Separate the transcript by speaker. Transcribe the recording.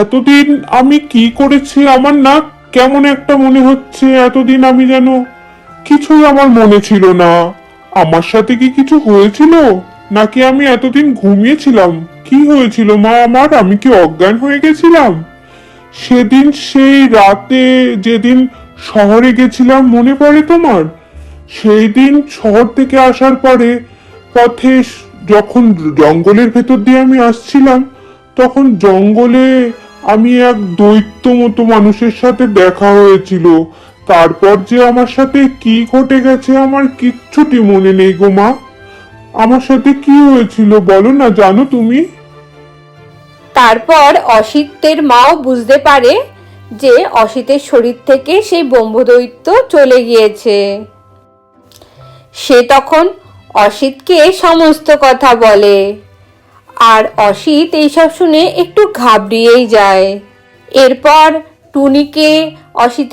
Speaker 1: এতদিন আমি কি করেছি আমার না কেমন একটা মনে হচ্ছে। এতদিন আমি যেন কিছুই আমার মনে ছিল না। আমার সাথে কি কিছু হয়েছিল, নাকি আমি এতদিন ঘুমিয়েছিলাম? কি হয়েছিল মা আমার? আমি কি অজ্ঞান হয়ে গেছিলাম সেদিন, সেই রাতে যেদিন শহরে গেছিলাম? মনে পড়ে তোমার? সেই দিন শহর থেকে আসার পরে পথে যখন জঙ্গলের ভেতর দিয়ে আমি আসছিলাম, তখন জঙ্গলে আমি এক দৈত্য মতো মানুষের সাথে দেখা হয়েছিল। তারপর যে আমার সাথে কি ঘটে গেছে আমার কিচ্ছুটি মনে নেই গো মা। আমার সাথে কি হয়েছিল বলো না, জানো তুমি?
Speaker 2: তারপর অসিতের মাও বুঝতে পারে যে অসিতের শরীর থেকে সেই ব্রহ্মদৈত্য চলে গিয়েছে। সে তখন অসিতকে সমস্ত কথা বলে, আর অসিত এইসব শুনে একটু ঘাবড়িয়েই যায়। এরপর টুনিকে অসিতের